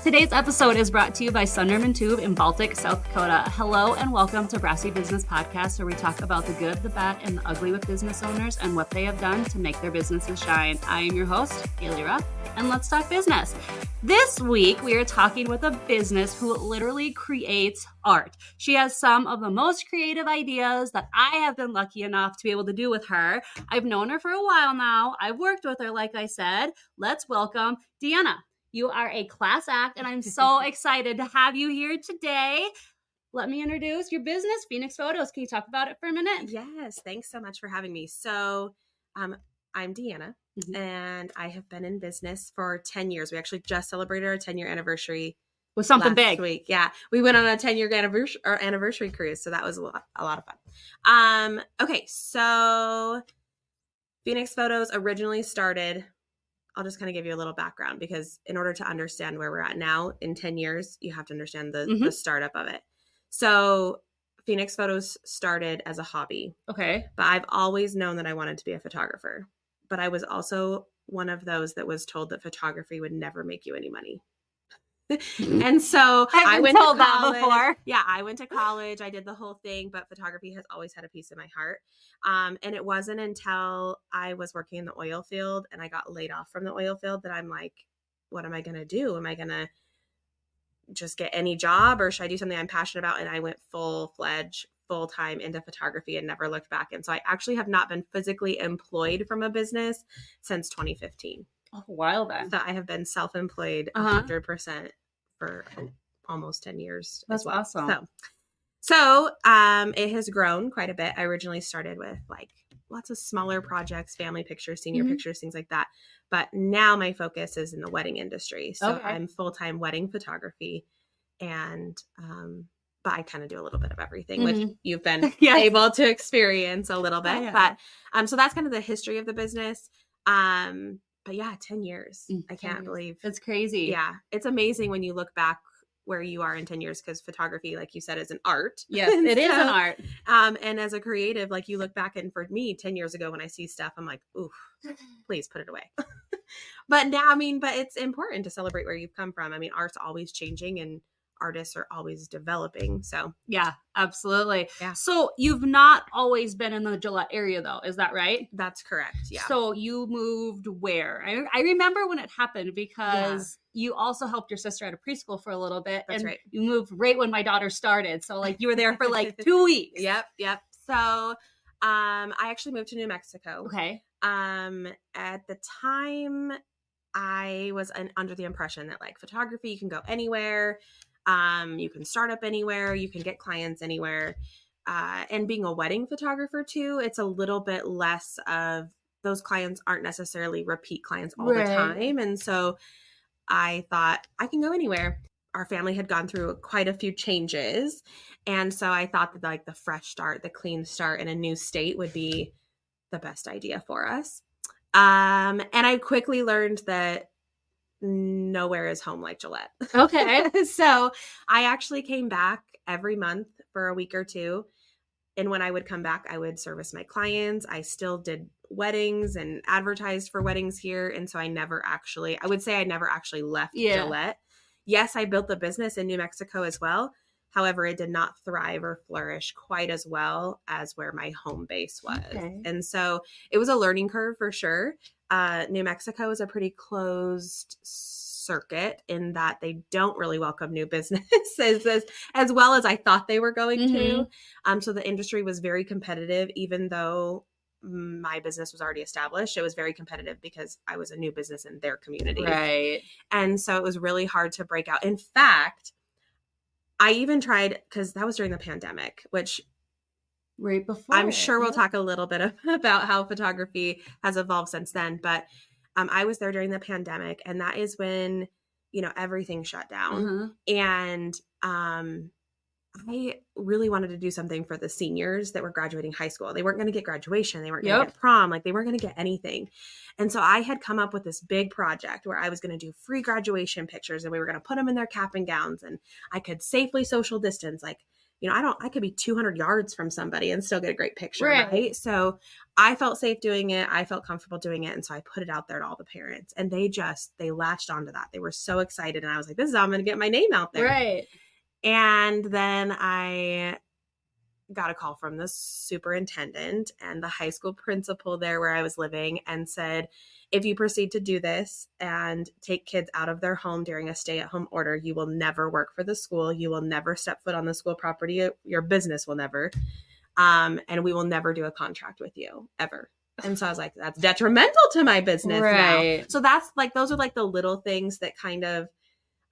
Today's episode is brought to you by Sunderman Tube in Baltic, South Dakota. Hello and welcome to Brassy Business Podcast, where we talk about the good, the bad, and the ugly with business owners and what they have done to make their businesses shine. I am your host, Haley Ruff, and let's talk business. This week, we are talking with a business who literally creates art. She has some of the most creative ideas that I have been lucky enough to be able to do with her. I've known her for a while now. I've worked with her, like I said. Let's welcome Deanna. You are a class act, and I'm so excited to have you here today. Let me introduce your business, Phoenix Photos. Can you talk about it for a minute? Yes, thanks so much for having me. So I'm Deanna, and I have been in business for 10 years. We actually just celebrated our 10-year anniversary With something last big. week. Yeah, we went on a 10-year anniversary cruise, so that was a lot of fun. Okay, so Phoenix Photos originally started. I'll just kind of give you a little background because in order to understand where we're at now in 10 years, you have to understand the startup of it. So Phoenix Photos started as a hobby. Okay. But I've always known that I wanted to be a photographer. But I was also one of those that was told that photography would never make you any money. And so I went told to college. that before. Yeah, I went to college. I did the whole thing, but photography has always had a piece of my heart. And it wasn't until I was working in the oil field and I got laid off from the oil field that I'm like, what am I going to do? Am I going to just get any job or should I do something I'm passionate about? And I went full-fledged, full-time into photography and never looked back. And so I actually have not been physically employed from a business since 2015. Oh, a while then. So I have been self-employed 100% for almost 10 years. That's awesome. So it has grown quite a bit. I originally started with like lots of smaller projects, family pictures, senior pictures, things like that. But now my focus is in the wedding industry. So I'm full-time wedding photography and but I kind of do a little bit of everything, which you've been able to experience a little bit. Yeah. But so that's kind of the history of the business. But yeah, 10 years. I can't believe. It's crazy. Yeah. It's amazing when you look back where you are in 10 years because photography, like you said, is an art. Yes, it is an art. And as a creative, like you look back and for me 10 years ago when I see stuff, I'm like, ooh, please put it away. But now, but it's important to celebrate where you've come from. Art's always changing and artists are always developing. So yeah, absolutely. Yeah. So you've not always been in the Gillette area though, is that right? That's correct. Yeah. So you moved where? I remember when it happened because you also helped your sister at a preschool for a little bit. That's and right. You moved right when my daughter started. So like you were there for like 2 weeks. Yep. So I actually moved to New Mexico. Okay. At the time I was under the impression that like photography, you can go anywhere. You can start up anywhere, you can get clients anywhere. And being a wedding photographer too, it's a little bit less of those clients aren't necessarily repeat clients all the time. And so I thought I can go anywhere. Our family had gone through quite a few changes. And so I thought that like the fresh start, the clean start in a new state would be the best idea for us. And I quickly learned that nowhere is home like Gillette. Okay. So I actually came back every month for a week or two. And when I would come back, I would service my clients. I still did weddings and advertised for weddings here. And so I never actually left Gillette. Yes, I built the business in New Mexico as well. However, it did not thrive or flourish quite as well as where my home base was. Okay. And so it was a learning curve for sure. New Mexico is a pretty closed circuit in that they don't really welcome new businesses as well as I thought they were going to. So the industry was very competitive, even though my business was already established. It was very competitive because I was a new business in their community. Right. And so it was really hard to break out. In fact, I even tried, because that was during the pandemic, which right before I'm sure we'll talk a little bit about how photography has evolved since then. But I was there during the pandemic, and that is when, everything shut down. And I really wanted to do something for the seniors that were graduating high school. They weren't going to get graduation. They weren't going to get prom. Like they weren't going to get anything. And so I had come up with this big project where I was going to do free graduation pictures and we were going to put them in their cap and gowns and I could safely social distance. Like I could be 200 yards from somebody and still get a great picture. Right. So I felt safe doing it. I felt comfortable doing it. And so I put it out there to all the parents, and they latched onto that. They were so excited. And I was like, this is how I'm going to get my name out there. Right. And then I got a call from the superintendent and the high school principal there where I was living, and said, if you proceed to do this and take kids out of their home during a stay-at-home order, you will never work for the school. You will never step foot on the school property. Your business will never. And we will never do a contract with you ever. And so I was like, that's detrimental to my business now. So that's like, those are like the little things that kind of,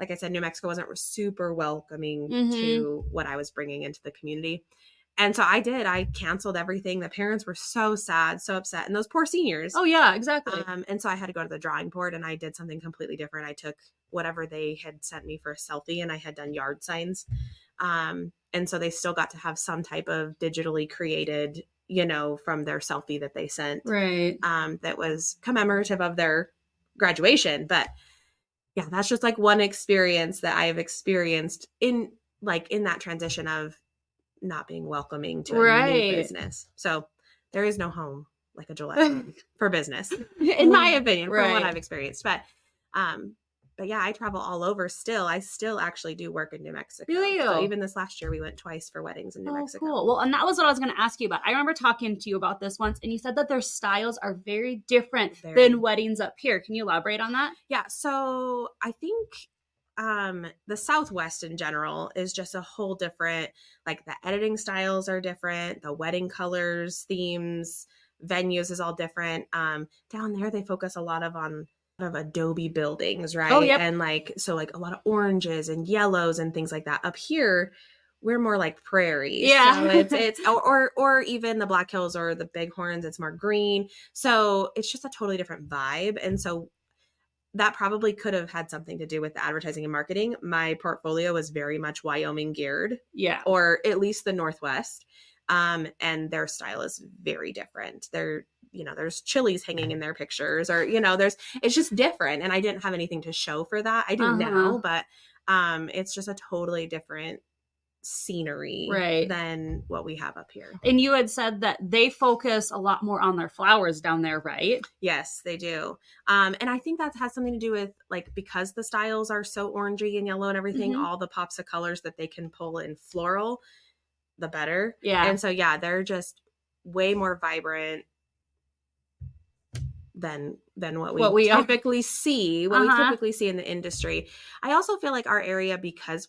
like I said, New Mexico wasn't super welcoming to what I was bringing into the community. And so I canceled everything. The parents were so sad, so upset. And those poor seniors. Oh, yeah, exactly. And so I had to go to the drawing board, and I did something completely different. I took whatever they had sent me for a selfie, and I had done yard signs. And so they still got to have some type of digitally created, from their selfie that they sent. Right. That was commemorative of their graduation. But yeah, that's just like one experience that I've experienced in that transition of not being welcoming to a new business. So there is no home like a Gillette for business, in my opinion, from what I've experienced. But yeah, I travel all over still. I still actually do work in New Mexico. Do you? So even this last year, we went twice for weddings in New Mexico. Cool. Well, and that was what I was going to ask you about. I remember talking to you about this once, and you said that their styles are very different than weddings up here. Can you elaborate on that? Yeah. So I think the Southwest in general is just a whole different, like the editing styles are different. The wedding colors, themes, venues is all different. Down there, they focus a lot on adobe buildings, right? Oh, yep. And so a lot of oranges and yellows and things like that. Up here, we're more like prairies. Yeah. So it's or even the Black Hills or the Bighorns, it's more green. So it's just a totally different vibe. And so that probably could have had something to do with the advertising and marketing. My portfolio was very much Wyoming geared. Yeah. Or at least the Northwest. And their style is very different. There's chilies hanging in their pictures, or, it's just different. And I didn't have anything to show for that. I do now, but it's just a totally different scenery than what we have up here. And you had said that they focus a lot more on their flowers down there, right? Yes, they do. And I think that has something to do with because the styles are so orangey and yellow and everything, all the pops of colors that they can pull in floral, the better. Yeah. And so, they're just way more vibrant than what we typically see in the industry. I also feel like our area, because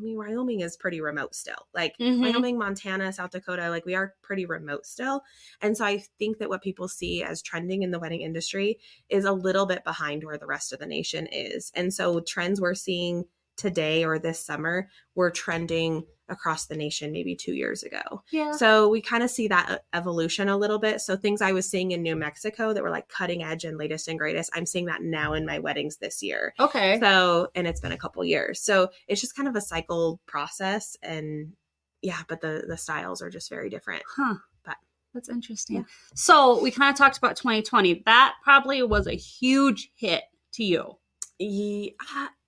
Wyoming is pretty remote still. Wyoming, Montana, South Dakota, we are pretty remote still. And so I think that what people see as trending in the wedding industry is a little bit behind where the rest of the nation is. And so trends we're seeing today or this summer were trending across the nation maybe 2 years ago. Yeah. So we kind of see that evolution a little bit. So things I was seeing in New Mexico that were cutting edge and latest and greatest, I'm seeing that now in my weddings this year. Okay. So, and it's been a couple years. So it's just kind of a cycle process, and but the styles are just very different. Huh. But that's interesting. Yeah. So we kind of talked about 2020. That probably was a huge hit to you.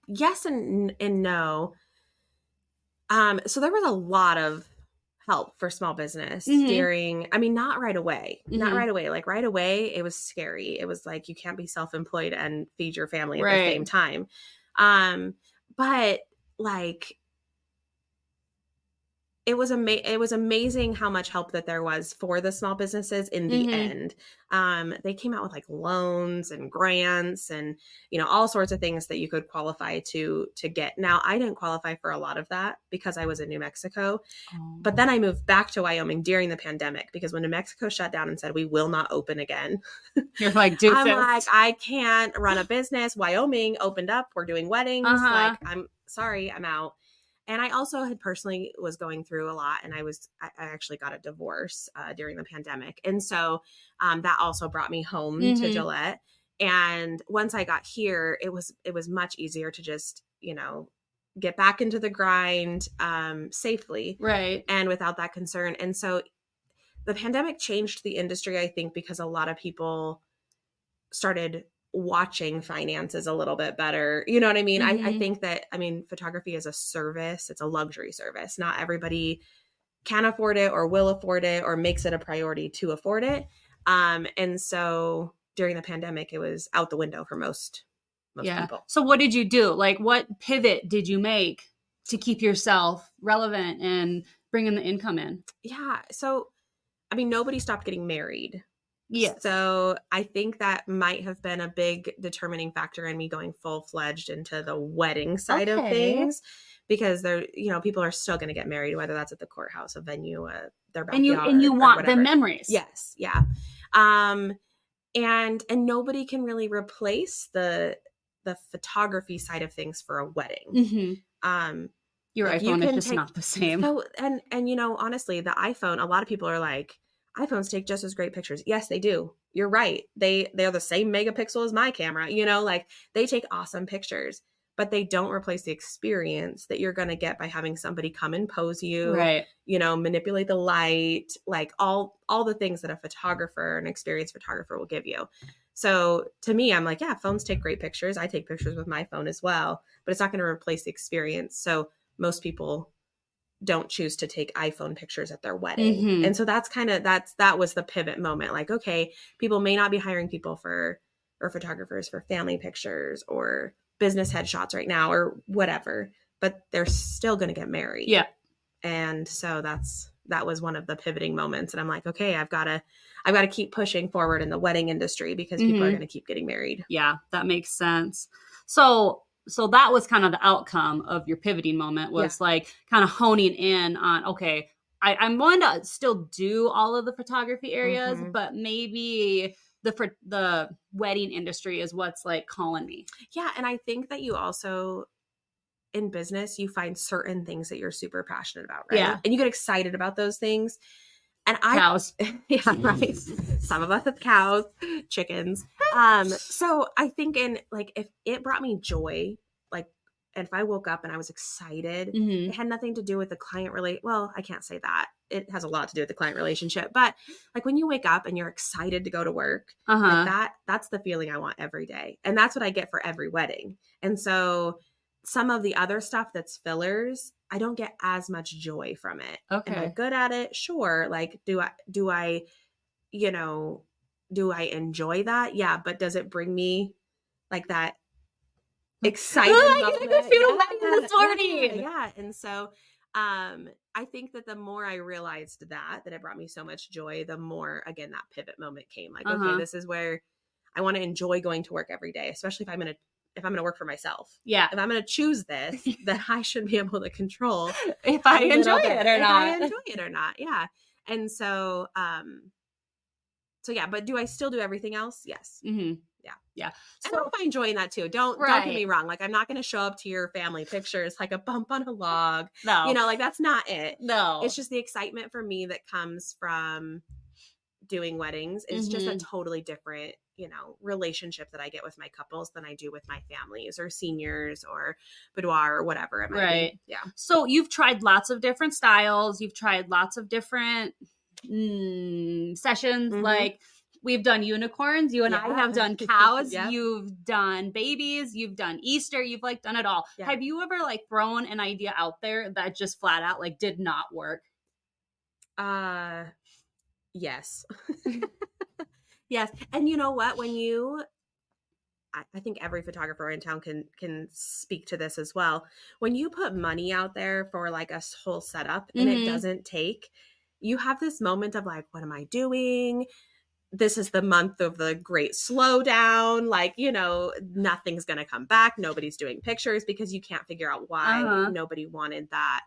Yes and no. So there was a lot of help for small business during, not right away. Not right away. Right away, it was scary. It was you can't be self-employed and feed your family at the same time. But it was amazing how much help that there was for the small businesses in the end. They came out with loans and grants and, all sorts of things that you could qualify to get. Now, I didn't qualify for a lot of that because I was in New Mexico. Oh. But then I moved back to Wyoming during the pandemic, because when New Mexico shut down and said, we will not open again. You're do I'm I can't run a business. Wyoming opened up. We're doing weddings. I'm sorry, I'm out. And I also had personally was going through a lot, and I actually got a divorce during the pandemic. And so that also brought me home to Gillette. And once I got here, it was much easier to just, get back into the grind safely. Right. And without that concern. And so the pandemic changed the industry, I think, because a lot of people started watching finances a little bit better. You know what I mean? Mm-hmm. I think that, I mean, photography is a service. It's a luxury service. Not everybody can afford it or will afford it or makes it a priority to afford it. And so during the pandemic, it was out the window for most people. So what did you do? Like, what pivot did you make to keep yourself relevant and bringing the income in? Yeah. So, I mean, nobody stopped getting married. Yes. So I think that might have been a big determining factor in me going full-fledged into the wedding side of things, because people are still going to get married, whether that's at the courthouse, a venue, their backyard, and you want the whatever. memories. Yes. Yeah. And nobody can really replace the photography side of things for a wedding. Mm-hmm. Your iPhone is just not the same. So, and honestly, the iPhone, a lot of people are like, iPhones take just as great pictures. Yes, they do. You're right. They're the same megapixel as my camera, like they take awesome pictures, but they don't replace the experience that you're going to get by having somebody come and pose you, right? Manipulate the light, like all the things that an experienced photographer will give you. So to me, I'm like, yeah, phones take great pictures. I take pictures with my phone as well, but it's not going to replace the experience. So most people don't choose to take iPhone pictures at their wedding. Mm-hmm. And so that was the pivot moment. Like, okay, people may not be hiring people or photographers for family pictures or business headshots right now or whatever, but they're still going to get married. Yeah. And so that was one of the pivoting moments. And I'm like, okay, I've got to keep pushing forward in the wedding industry because people are going to keep getting married. Yeah, that makes sense. So that was kind of the outcome of your pivoting moment, was like kind of honing in on, okay, I'm going to still do all of the photography areas, but maybe the wedding industry is what's like calling me. Yeah. And I think that you also, in business, you find certain things that you're super passionate about, right? Yeah. And you get excited about those things. And cows. Yeah, right. Some of us have cows, chickens. So I think if it brought me joy, and if I woke up and I was excited, it had nothing to do with the client well, I can't say that. It has a lot to do with the client relationship. But like when you wake up and you're excited to go to work, like that's the feeling I want every day. And that's what I get for every wedding. And so some of the other stuff that's fillers, I don't get as much joy from it. Okay. Am I good at it? Sure. Like, do I enjoy that? Yeah. But does it bring me like that excited moment? Yeah. And so I think that the more I realized that it brought me so much joy, the more, again, that pivot moment came. Like, okay, this is where I want to enjoy going to work every day, especially if I'm going to work for myself. Yeah. If I'm going to choose this, then I should be able to control if I enjoy it or not. Yeah. And so, yeah, but do I still do everything else? Yes. Mm-hmm. Yeah. And I find joy in that too. Don't get me wrong. Like, I'm not going to show up to your family pictures like a bump on a log. No. Like that's not it. No. It's just the excitement for me that comes from doing weddings. It's just a totally different, relationship that I get with my couples than I do with my families or seniors or boudoir or whatever it might be. Yeah. So you've tried lots of different styles. You've tried lots of different sessions. Like, we've done unicorns. You and I have done cows. You've done babies. You've done Easter. You've done it all. Yeah. Have you ever thrown an idea out there that just flat out did not work? Yes. Yes. And you know what? I think every photographer in town can speak to this as well. When you put money out there for a whole setup and it doesn't take, you have this moment of what am I doing? This is the month of the great slowdown. Nothing's going to come back. Nobody's doing pictures because you can't figure out why nobody wanted that.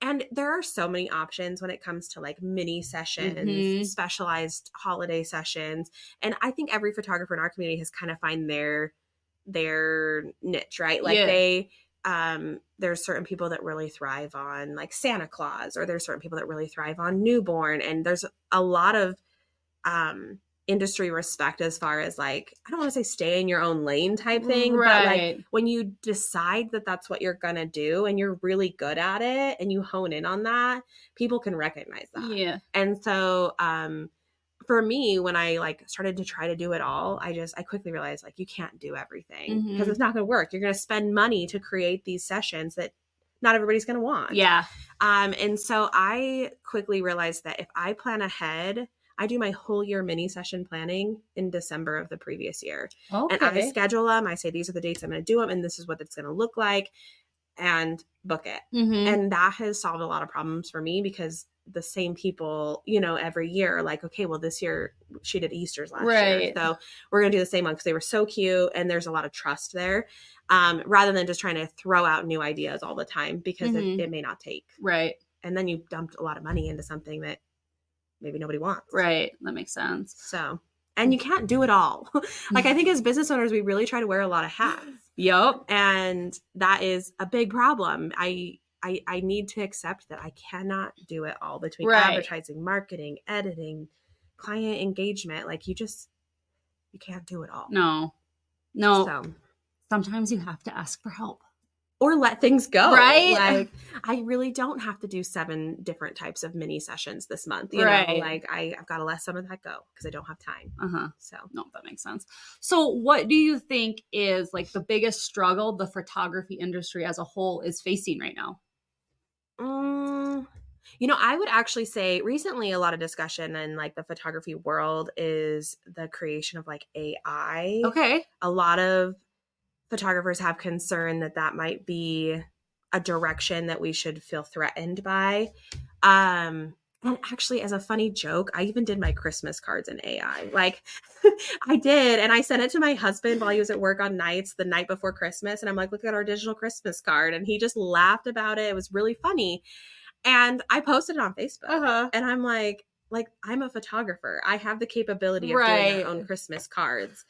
And there are so many options when it comes to mini sessions, specialized holiday sessions. And I think every photographer in our community has kind of find their niche, right? There's certain people that really thrive on Santa Claus, or there's certain people that really thrive on newborn. And there's a lot of industry respect as far as I don't want to say stay in your own lane type thing, right. But when you decide that that's what you're gonna do and you're really good at it and you hone in on that, people can recognize that. Yeah. And so for me, when I like started to try to do it all, I quickly realized like you can't do everything because it's not going to work. You're going to spend money to create these sessions that not everybody's going to want. Yeah. And so I quickly realized that if I plan ahead, I do my whole year mini session planning in December of the previous year. Okay. And I schedule them. I say, these are the dates I'm going to do them. And this is what it's going to look like, and book it. And that has solved a lot of problems for me because the same people, you know, every year are like, okay, well, this year she did Easter's last year. So we're going to do the same one because they were so cute. And there's a lot of trust there, rather than just trying to throw out new ideas all the time because it may not take. Right. And then you dumped a lot of money into something that maybe nobody wants. Right. That makes sense. So, and you can't do it all. Like, I think as business owners, we really try to wear a lot of hats. Yep. And that is a big problem. I need to accept that I cannot do it all between advertising, marketing, editing, client engagement. Like you can't do it all. No. So, sometimes you have to ask for help. Or let things go. Right. Like I really don't have to do 7 different types of mini sessions this month. You know, like I've got to let some of that go because I don't have time. So no, that makes sense. So what do you think is like the biggest struggle the photography industry as a whole is facing right now? You know, I would actually say recently a lot of discussion in like the photography world is the creation of like AI. Okay. A lot of photographers have concern that might be a direction that we should feel threatened by. And actually, as a funny joke, I even did my Christmas cards in AI. Like I did. And I sent it to my husband while he was at work on nights the night before Christmas. And I'm like, look at our digital Christmas card. And he just laughed about it. It was really funny. And I posted it on Facebook. And I'm like, I'm a photographer. I have the capability of doing my own Christmas cards.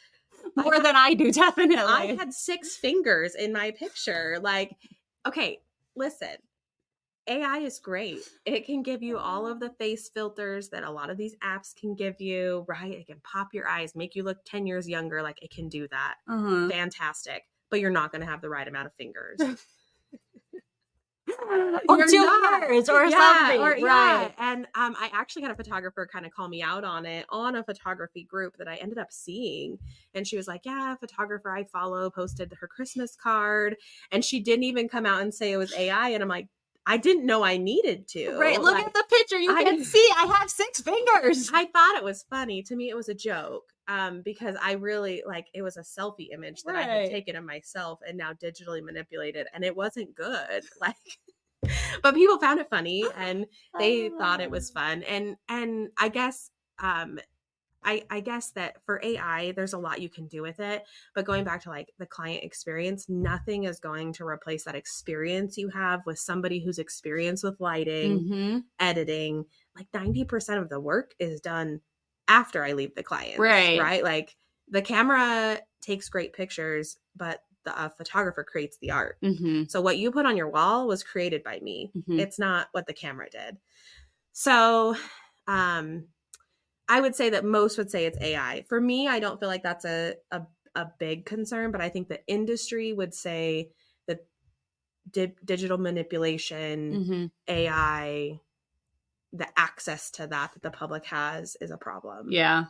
More than I do, definitely. I had 6 fingers in my picture. Like, okay, listen. AI is great. It can give you all of the face filters that a lot of these apps can give you, right? It can pop your eyes, make you look 10 years younger. Like, it can do that. Fantastic. But you're not going to have the right amount of fingers. Or 2 years or something. Right. And I actually had a photographer kind of call me out on it on a photography group that I ended up seeing. And she was like, yeah, a photographer I follow posted her Christmas card. And she didn't even come out and say it was AI. And I'm like, I didn't know I needed to. Right. Look at the picture. You can see I have 6 fingers. I thought it was funny. To me, it was a joke. Because I really it was a selfie image that I had taken of myself and now digitally manipulated, and it wasn't good. But people found it funny and they thought it was fun. And I guess, I guess that for AI, there's a lot you can do with it, but going back to like the client experience, nothing is going to replace that experience you have with somebody who's experienced with lighting, editing. Like 90% of the work is done after I leave the client, right? Like the camera takes great pictures, but the photographer creates the art. So what you put on your wall was created by me. It's not what the camera did. So, I would say that most would say it's AI. For me, I don't feel like that's a big concern, but I think the industry would say that digital manipulation, AI, the access to that the public has is a problem. Yeah.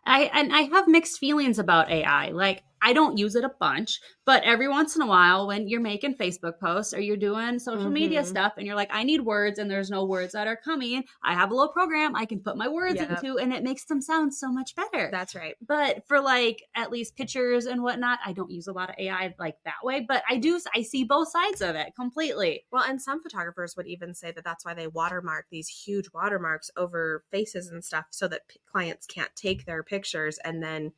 I have mixed feelings about AI. Like, I don't use it a bunch, but every once in a while when you're making Facebook posts or you're doing social media stuff and you're like, I need words and there's no words that are coming, I have a little program I can put my words into and it makes them sound so much better. That's right. But for like at least pictures and whatnot, I don't use a lot of AI like that way, but I see both sides of it completely. Well, and some photographers would even say that that's why they watermark these huge watermarks over faces and stuff so that clients can't take their pictures and then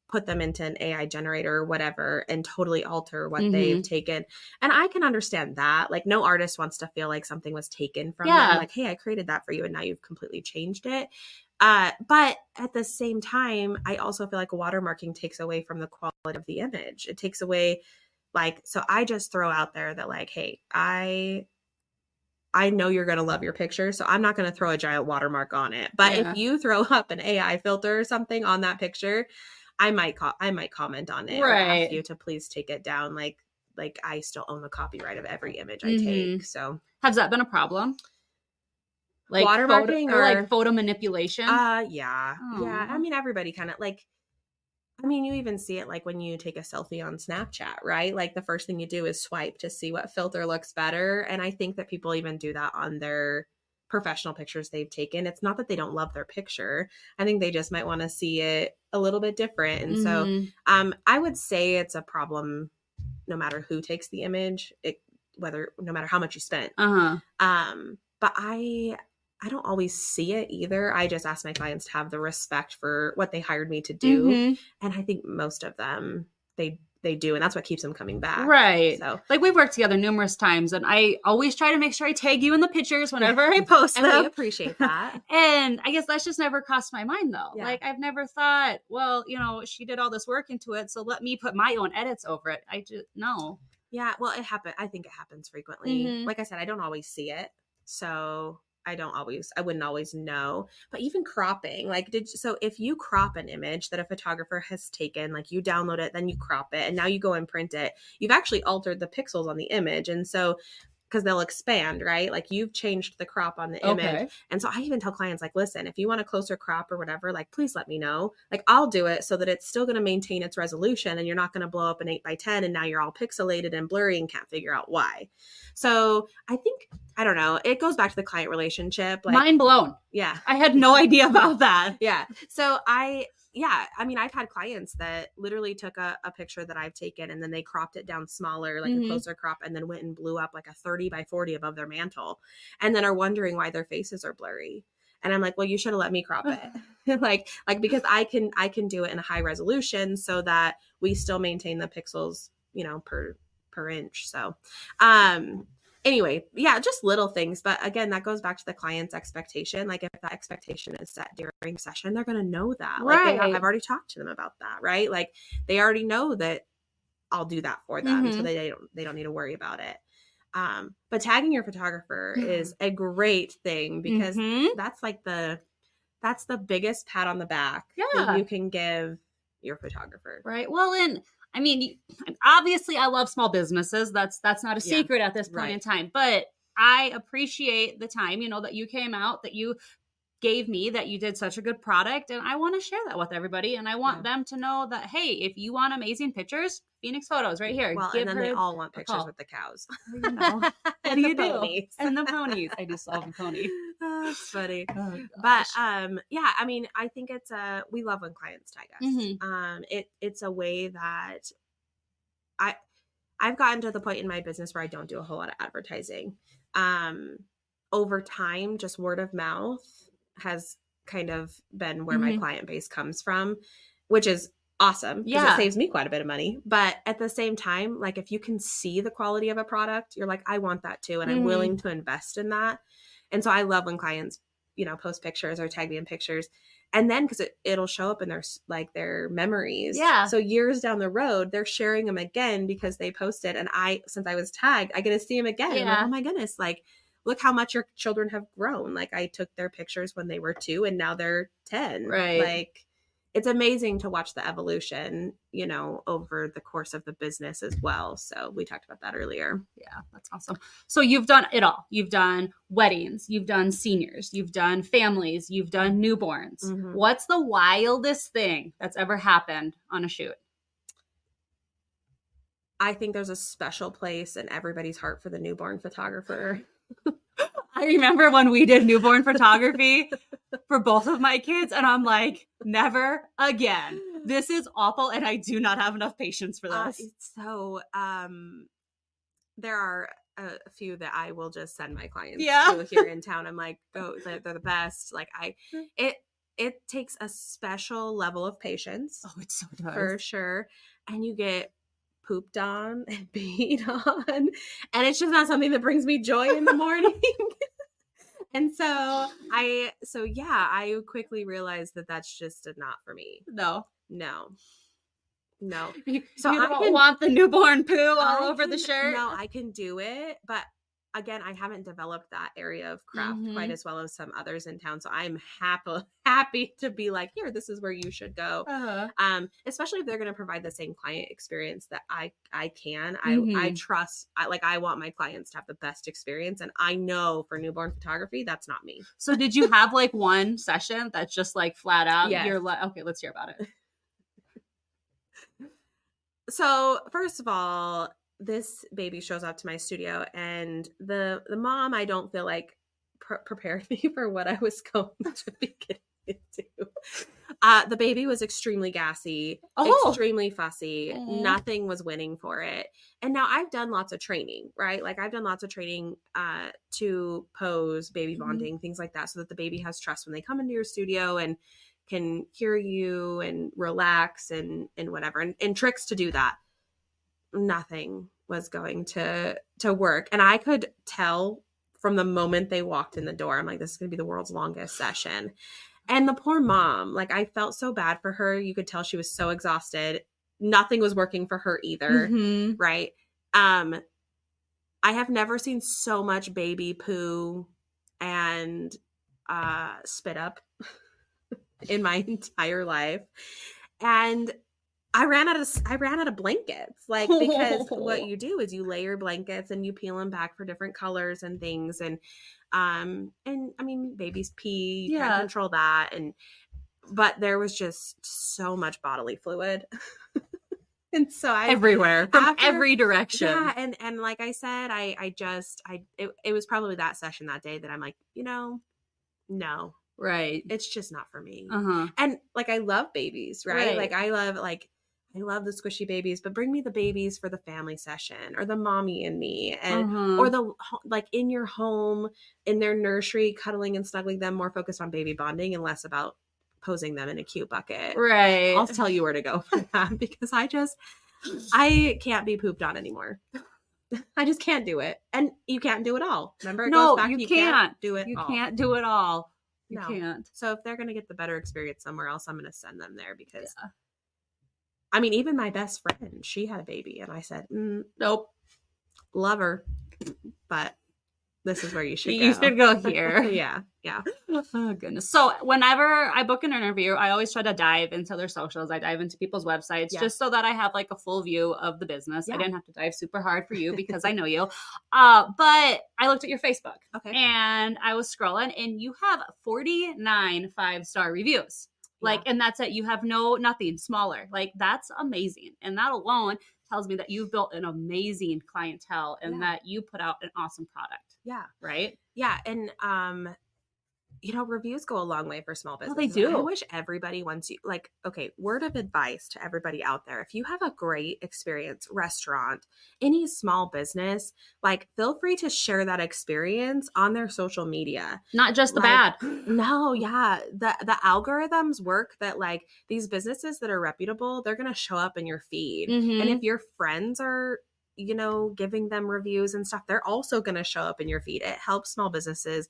put them into an AI generator or whatever and totally alter what they've taken. And I can understand that. Like, no artist wants to feel like something was taken from them. Like, hey, I created that for you and now you've completely changed it. But at the same time, I also feel like watermarking takes away from the quality of the image. It takes away, so I just throw out there that hey, I know you're going to love your picture, so I'm not going to throw a giant watermark on it. But if you throw up an AI filter or something on that picture, I might comment on it or ask you to please take it down. Like I still own the copyright of every image I take. So has that been a problem? Like watermarking or like photo manipulation? Yeah. Yeah. I mean, everybody kind of like, I mean, you even see it like when you take a selfie on Snapchat, right? Like the first thing you do is swipe to see what filter looks better. And I think that people even do that on their professional pictures they've taken. It's not that they don't love their picture. I think they just might want to see it a little bit different. And so I would say it's a problem no matter who takes the image, no matter how much you spent. But I don't always see it either. I just ask my clients to have the respect for what they hired me to do. And I think most of them, they do. And that's what keeps them coming back. Right. So like we've worked together numerous times and I always try to make sure I tag you in the pictures whenever I post them. And we appreciate that. And I guess that's just never crossed my mind though. Yeah. Like I've never thought, well, she did all this work into it, so let me put my own edits over it. I just, no. Yeah. Well, it happened. I think it happens frequently. Like I said, I don't always see it. So I wouldn't always know. But even cropping, so if you crop an image that a photographer has taken, like you download it, then you crop it, and now you go and print it, you've actually altered the pixels on the image. And so, because they'll expand, right? Like you've changed the crop on the image. And so I even tell clients like, listen, if you want a closer crop or whatever, like, please let me know. Like I'll do it so that it's still going to maintain its resolution and you're not going to blow up an 8x10 and now you're all pixelated and blurry and can't figure out why. So I think, I don't know, it goes back to the client relationship. Like, mind blown. Yeah. I had no idea about that. Yeah. So I mean, I've had clients that literally took a picture that I've taken and then they cropped it down smaller, like a closer crop, and then went and blew up like a 30x40 above their mantle and then are wondering why their faces are blurry. And I'm like, well, you should have let me crop it. like because I can do it in a high resolution so that we still maintain the pixels, per inch. So, anyway, yeah, just little things. But again, that goes back to the client's expectation. Like if that expectation is set during session, they're going to know that. Right. Like I've already talked to them about that, right? Like they already know that I'll do that for them. So they don't need to worry about it. But tagging your photographer is a great thing because that's the biggest pat on the back that you can give your photographer. Right. Well, and I mean, obviously I love small businesses. That's not a secret at this point in time, but I appreciate the time, that you came out, that you gave me, that you did such a good product. And I want to share that with everybody. And I want them to know that, hey, if you want amazing pictures, Phoenix Photos right here. Well, and then they all want pictures with the cows. What do you do? Ponies. And the ponies. I do love a pony. That's funny. Oh, but yeah, I mean, I think we love when clients tag us. It's a way that I've gotten to the point in my business where I don't do a whole lot of advertising. Over time, just word of mouth has kind of been where my client base comes from, which is awesome because it saves me quite a bit of money. But at the same time, like if you can see the quality of a product, you're like, I want that too. And I'm willing to invest in that. And so I love when clients, post pictures or tag me in pictures. And then because it'll show up in their memories. Yeah. So years down the road, they're sharing them again because they posted. And since I was tagged, I get to see them again. Yeah. Like, oh my goodness. Like, look how much your children have grown. Like I took their pictures when they were 2 and now they're 10. Right. Like it's amazing to watch the evolution, over the course of the business as well. So we talked about that earlier. Yeah, that's awesome. So you've done it all. You've done weddings, you've done seniors, you've done families, you've done newborns. What's the wildest thing that's ever happened on a shoot? I think there's a special place in everybody's heart for the newborn photographer. I remember when we did newborn photography for both of my kids, and I'm like, never again. This is awful, and I do not have enough patience for this. So there are a few that I will just send my clients to here in town. I'm like, oh, they're the best. Like it takes a special level of patience. Oh, it so does. For sure. And you get pooped on and peed on, and it's just not something that brings me joy in the morning. And so I quickly realized that that's just not for me. No. So you don't want the newborn poo all over the shirt. No, I can do it, but again, I haven't developed that area of craft quite as well as some others in town. So I'm happy to be like, here, this is where you should go. Especially if they're going to provide the same client experience that I can. I trust, I want my clients to have the best experience. And I know for newborn photography, that's not me. So did you have like one session that's just like flat out? Yes. You're like, okay, let's hear about it. So first of all, this baby shows up to my studio, and the mom, I don't feel like prepared me for what I was going to be getting into. The baby was extremely gassy, extremely fussy. Nothing was winning for it. And now I've done lots of training, right? Like I've done lots of training to pose, baby bonding, things like that, so that the baby has trust when they come into your studio and can hear you and relax and whatever, and tricks to do that. Nothing was going to work. And I could tell from the moment they walked in the door, I'm like, this is going to be the world's longest session. And the poor mom, like I felt so bad for her. You could tell she was so exhausted. Nothing was working for her either. Right. I have never seen so much baby poo and spit up in my entire life. And I ran out of blankets, like, because what you do is you layer blankets and you peel them back for different colors and things. And I mean, babies pee, you can't control that. But there was just so much bodily fluid. And so everywhere, from every direction. Yeah. And like I said, it was probably that session that day that I'm like, no. Right. It's just not for me. And like, I love babies, right? Like I love the squishy babies, but bring me the babies for the family session or the mommy and me, and or the like in your home, in their nursery, cuddling and snuggling them, more focused on baby bonding and less about posing them in a cute bucket. Right. I'll tell you where to go for that, because I can't be pooped on anymore. I just can't do it. And you can't do it all. Remember? You can't do it all. You can't do it all. You No. can't. So if they're going to get the better experience somewhere else, I'm going to send them there, because I mean, even my best friend, she had a baby, and I said, nope, love her, but this is where you should go. You should go here. Yeah. Oh, goodness. So whenever I book an interview, I always try to dive into their socials. I dive into people's websites just so that I have like a full view of the business. I didn't have to dive super hard for you because I know you. But I looked at your Facebook and I was scrolling, and you have 49 5-star reviews. Like, and that's it. You have nothing smaller. Like, that's amazing. And that alone tells me that you've built an amazing clientele and that you put out an awesome product. Yeah. Right? Yeah. And, reviews go a long way for small businesses. Oh, they do. I wish everybody wants you, like, okay, word of advice to everybody out there. If you have a great experience, restaurant, any small business, like, feel free to share that experience on their social media. Not just the bad. No. Yeah. The algorithms work that, like, these businesses that are reputable, they're going to show up in your feed. And if your friends are, giving them reviews and stuff, they're also going to show up in your feed. It helps small businesses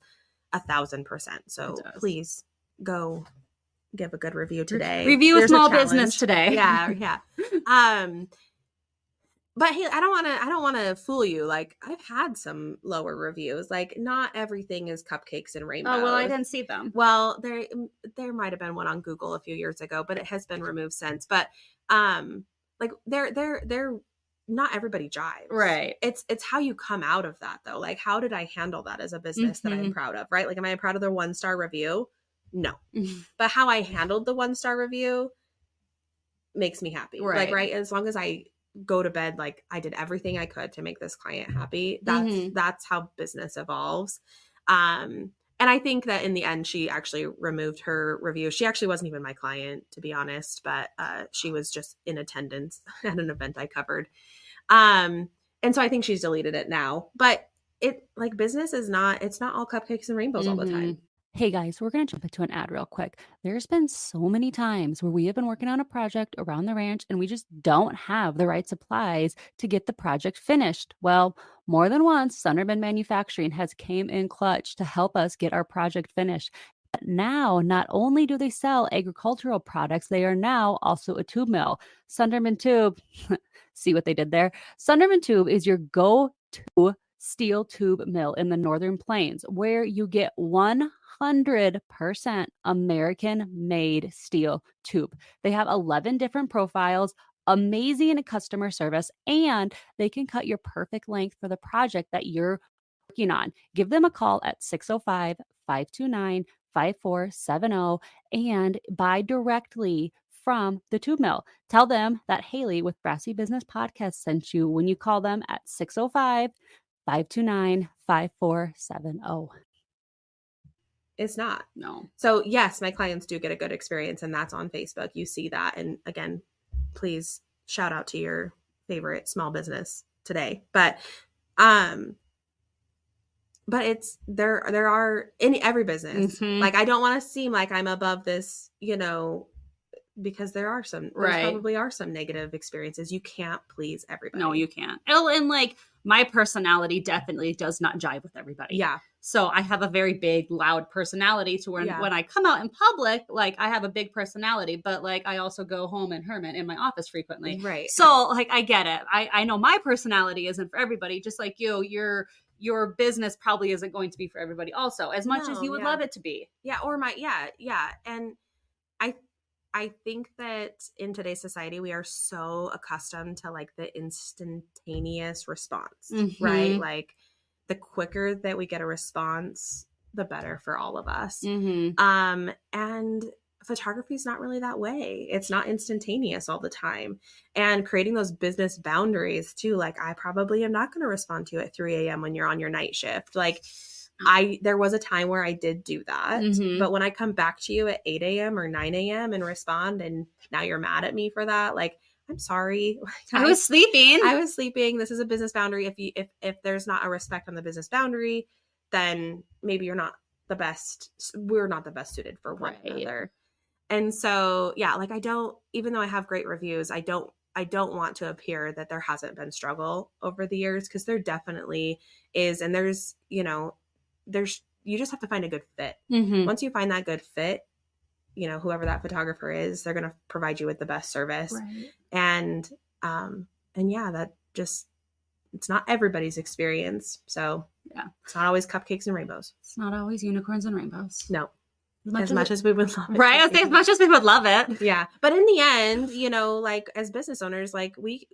1,000%. So please go give a good review today. Review a small business today. Yeah. But hey, I don't want to fool you. Like, I've had some lower reviews. Like, not everything is cupcakes and rainbows. Oh, well, I didn't see them. Well, there might have been one on Google a few years ago, but it has been removed since. But like, they're not everybody jives. Right. It's how you come out of that, though. Like, how did I handle that as a business that I'm proud of, right? Like, am I proud of their 1-star review? No. But how I handled the 1-star review makes me happy. Right. Like, right? As long as I go to bed, like, I did everything I could to make this client happy. That's how business evolves. And I think that in the end, she actually removed her review. She actually wasn't even my client, to be honest, but she was just in attendance at an event I covered. And so I think she's deleted it now. But business it's not all cupcakes and rainbows all the time. Hey guys, we're going to jump into an ad real quick. There's been so many times where we have been working on a project around the ranch and we just don't have the right supplies to get the project finished. Well, more than once, Sunderman Manufacturing has came in clutch to help us get our project finished. But now, not only do they sell agricultural products, they are now also a tube mill. Sunderman Tube, see what they did there? Sunderman Tube is your go-to steel tube mill in the Northern Plains, where you get 100% American-made steel tube. They have 11 different profiles, amazing customer service, and they can cut your perfect length for the project that you're working on. Give them a call at 605-529-5470 and buy directly from the tube mill. Tell them that Haley with Brassy Business Podcast sent you when you call them at 605-529-5470. It's not. No. So yes, my clients do get a good experience, and that's on Facebook. You see that. And again, please shout out to your favorite small business today. But it's there are in every business. Mhm. Like, I don't want to seem like I'm above this, because there probably are some negative experiences. You can't please everybody. No, you can't. Oh, and like my personality definitely does not jive with everybody. Yeah. So I have a very big, loud personality to where when I come out in public, like I have a big personality, but like I also go home and hermit in my office frequently. Right. So like I get it. I know my personality isn't for everybody, just like your business probably isn't going to be for everybody also, as much as you would love it to be. Yeah. Or And I think that in today's society, we are so accustomed to like the instantaneous response, right? Like the quicker that we get a response, the better for all of us. And photography is not really that way. It's not instantaneous all the time. And creating those business boundaries too, like I probably am not going to respond to you at 3 a.m. when you're on your night shift. Like there was a time where I did do that, but when I come back to you at 8 a.m. or 9 a.m. and respond, and now you're mad at me for that, like, I'm sorry. I was sleeping. This is a business boundary. If there's not a respect on the business boundary, then maybe you're not the best. We're not the best suited for one another. And so, yeah, like even though I have great reviews, I don't want to appear that there hasn't been struggle over the years, because there definitely is. And there's, you just have to find a good fit. Once you find that good fit, whoever that photographer is, they're going to provide you with the best service. Right. And yeah, that just, it's not everybody's experience. So yeah, it's not always cupcakes and rainbows. It's not always unicorns and rainbows. No. As much as we would love it. Right. I think as much as we would love it. Yeah. But in the end, like as business owners, like we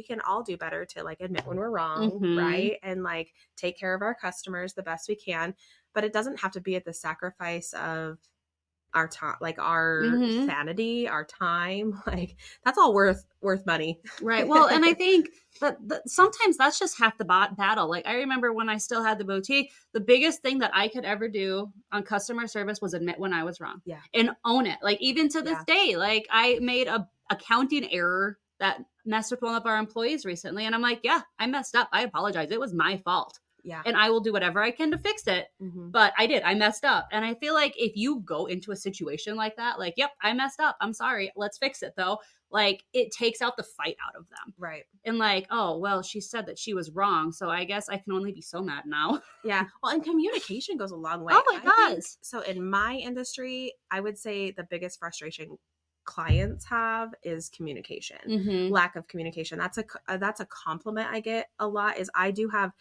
can all do better to like admit when we're wrong, right? And like take care of our customers the best we can. But it doesn't have to be at the sacrifice of our time, like our sanity, our time. Like that's all worth money. Right. Well, and I think that sometimes that's just half the battle. Like I remember when I still had the boutique, the biggest thing that I could ever do on customer service was admit when I was wrong. Yeah. And own it. Like even to this day, like I made a accounting error that messed with one of our employees recently. And I'm like, yeah, I messed up. I apologize. It was my fault. Yeah. And I will do whatever I can to fix it. But I messed up. And I feel like if you go into a situation like that, like, yep, I messed up. I'm sorry. Let's fix it though. Like it takes out the fight out of them. Right. And like, oh, well, she said that she was wrong. So I guess I can only be so mad now. Yeah. Well, and communication goes a long way. Oh my God. So in my industry, I would say the biggest frustration clients have is communication, lack of communication. That's a compliment I get a lot, is I do have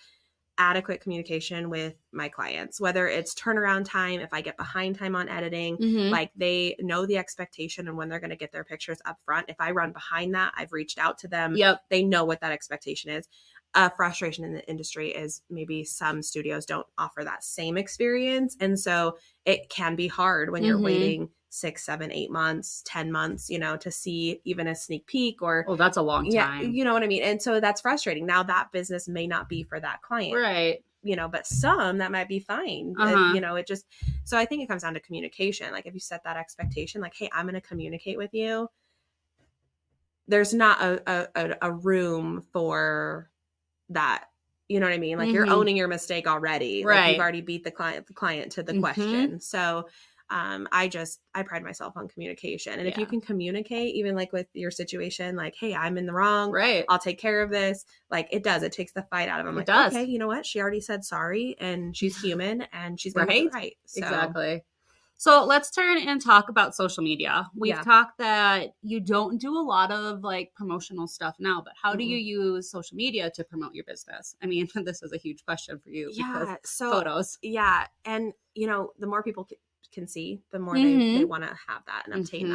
adequate communication with my clients, whether it's turnaround time, if I get behind time on editing, like they know the expectation and when they're going to get their pictures up front. If I run behind that, I've reached out to them. Yep. They know what that expectation is. Frustration in the industry is maybe some studios don't offer that same experience. And so it can be hard when you're waiting 6, 7, 8 months, 10 months, to see even a sneak peek or. Oh, that's a long time. Yeah, you know what I mean? And so that's frustrating. Now that business may not be for that client. Right. But some that might be fine. It just, so I think it comes down to communication. Like if you set that expectation, like, hey, I'm going to communicate with you. There's not a room for that. You know what I mean? Like you're owning your mistake already. Right. Like you've already beat the client to the question. So I pride myself on communication. And if you can communicate, even like with your situation, like, hey, I'm in the wrong. Right. I'll take care of this. Like it takes the fight out of them. Like, does. Okay, you know what? She already said sorry and she's human and she's going to be right. So. Exactly. So let's turn and talk about social media. We've Yeah. talked that you don't do a lot of like promotional stuff now, but how do you use social media to promote your business? I mean, this is a huge question for you because So photos. yeah, and the more people can see, the more they want to have that and obtain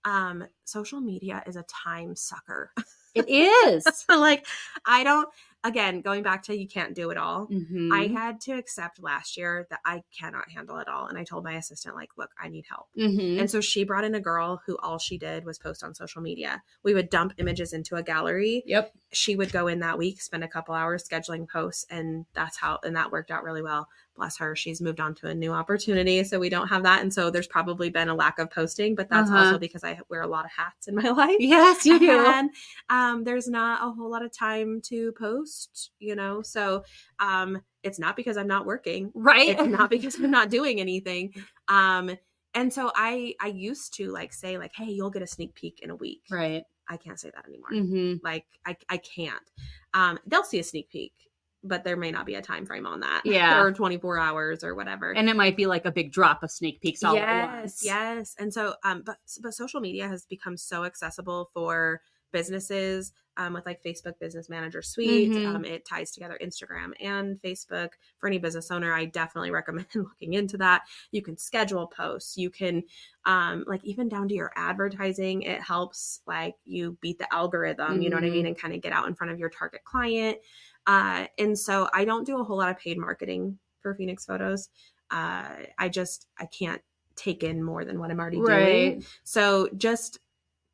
that. Social media is a time sucker. It is. Like, I don't, again, going back to you can't do it all. I had to accept last year that I cannot handle it all. And I told my assistant, like, look, I need help. And so she brought in a girl who all she did was post on social media. We would dump images into a gallery. Yep. She would go in that week, spend a couple hours scheduling posts. And that worked out really well. Bless her. She's moved on to a new opportunity. So we don't have that. And so there's probably been a lack of posting, but that's also because I wear a lot of hats in my life. Yes, you do. And there's not a whole lot of time to post, so it's not because I'm not working. Right. It's not because I'm not doing anything. And so I used to say hey, you'll get a sneak peek in a week. Right. I can't say that anymore. Like I can't. They'll see a sneak peek, but there may not be a time frame on that. Yeah. Or 24 hours or whatever. And it might be like a big drop of sneak peeks all at once. Yes. And so, but social media has become so accessible for businesses, with like Facebook Business Manager Suite. It ties together Instagram and Facebook. For any business owner, I definitely recommend looking into that. You can schedule posts. You can, even down to your advertising, it helps you beat the algorithm, you know what I mean? And kind of get out in front of your target client. And so I don't do a whole lot of paid marketing for Phoenix Photos. I can't take in more than what I'm already doing. So just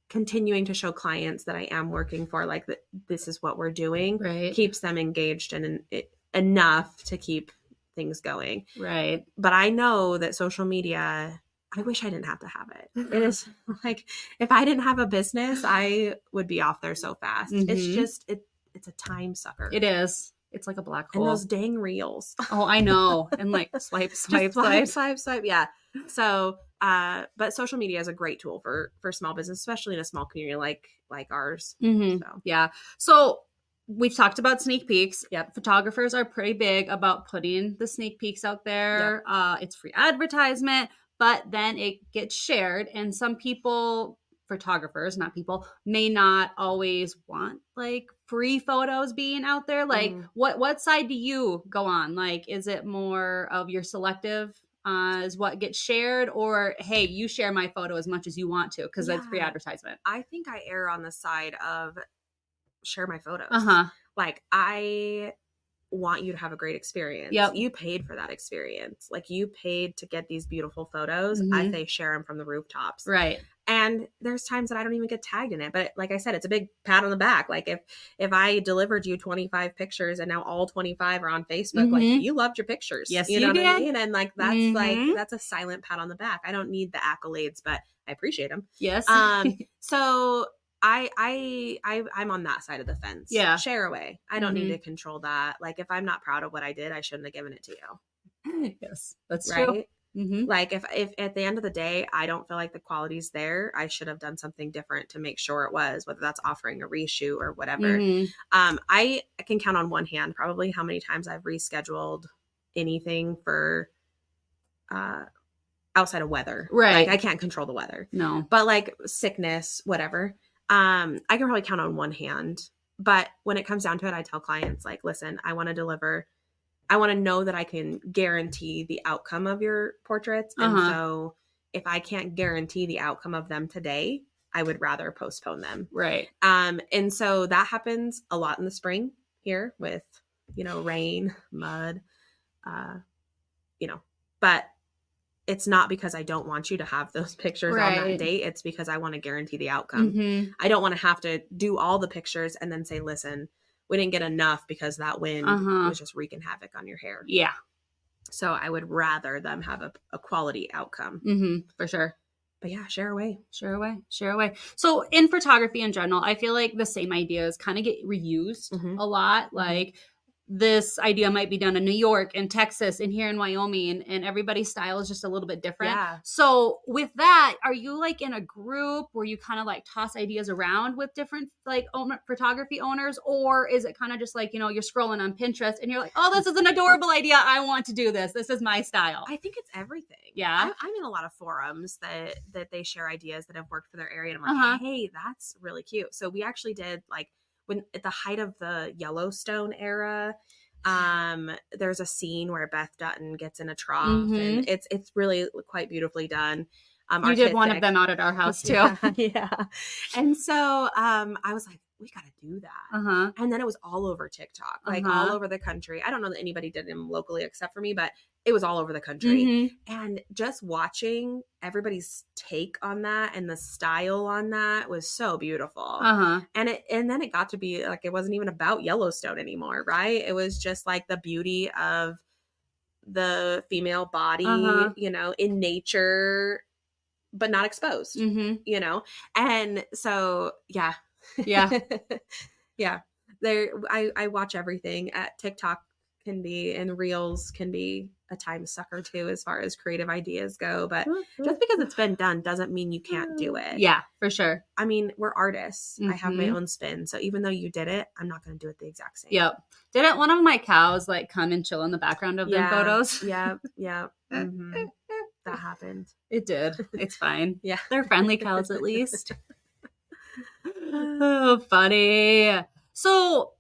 continuing to show clients that I am working for, this is what we're doing, keeps them engaged and enough to keep things going. Right. But I know that social media, I wish I didn't have to have it. It is if I didn't have a business, I would be off there so fast. It's just, it's a time sucker. It is. It's like a black hole. And those dang reels. Oh, I know. And swipe. Yeah. So, but social media is a great tool for small business, especially in a small community like ours. So. Yeah. So we've talked about sneak peeks. Yep. Photographers are pretty big about putting the sneak peeks out there. Yep. It's free advertisement, but then it gets shared. And some people, photographers, not people, may not always want free photos being out there. What side do you go on? Is it more of your selective is what gets shared, or hey, you share my photo as much as you want to because that's free advertisement? I think I err on the side of share my photos. I want you to have a great experience. Yep. You paid for that experience. You paid to get these beautiful photos. I say share them from the rooftops. Right. And there's times that I don't even get tagged in it. But like I said, it's a big pat on the back. If I delivered you 25 pictures and now all 25 are on Facebook, you loved your pictures. Yes, you know did. what I mean? And that's a silent pat on the back. I don't need the accolades, but I appreciate them. Yes. So I'm on that side of the fence. Yeah. Share away. I don't need to control that. If I'm not proud of what I did, I shouldn't have given it to you. Yes, that's right? true. If at the end of the day, I don't feel like the quality's there, I should have done something different to make sure it was, whether that's offering a reshoot or whatever. I can count on one hand probably how many times I've rescheduled anything for outside of weather. Right. I can't control the weather. No. But sickness, whatever. I can probably count on one hand. But when it comes down to it, I tell clients listen, I want to deliver. I want to know that I can guarantee the outcome of your portraits. And so if I can't guarantee the outcome of them today, I would rather postpone them. Right. And so that happens a lot in the spring here with, rain, mud, but it's not because I don't want you to have those pictures on that date. It's because I want to guarantee the outcome. I don't want to have to do all the pictures and then say, listen, we didn't get enough because that wind was just wreaking havoc on your hair. Yeah. So I would rather them have a quality outcome. For sure. But yeah, share away. So in photography in general, I feel like the same ideas kind of get reused a lot. this idea might be done in New York and Texas and here in Wyoming, and everybody's style is just a little bit different. Yeah. So with that, are you like in a group where you kind of like toss ideas around with different like photography owners, or is it kind of just like, you know, you're scrolling on Pinterest and you're like, oh, this is an adorable idea. I want to do this. This is my style. I think it's everything. Yeah. I'm in a lot of forums that they share ideas that have worked for their area. And I'm like, hey, that's really cute. So we actually did like, when at the height of the Yellowstone era, there's a scene where Beth Dutton gets in a trough, and it's really quite beautifully done. You did one of them out at our house too. Yeah. And so I was like, we got to do that. And then it was all over TikTok, like all over the country. I don't know that anybody did them locally except for me, but it was all over the country. And just watching everybody's take on that and the style on that was so beautiful. And then it got to be like, it wasn't even about Yellowstone anymore, right? It was just like the beauty of the female body, you know, in nature, but not exposed, you know? And so, yeah. Yeah. I watch everything at TikTok and Reels can be a time sucker too, as far as creative ideas go. But just because it's been done doesn't mean you can't do it. Yeah, for sure. I mean, we're artists. I have my own spin. So even though you did it, I'm not going to do it the exact same. Yep. Didn't one of my cows like come and chill in the background of them photos? Yeah. That happened. It did. It's fine. Yeah. They're friendly cows at least. Oh, funny. So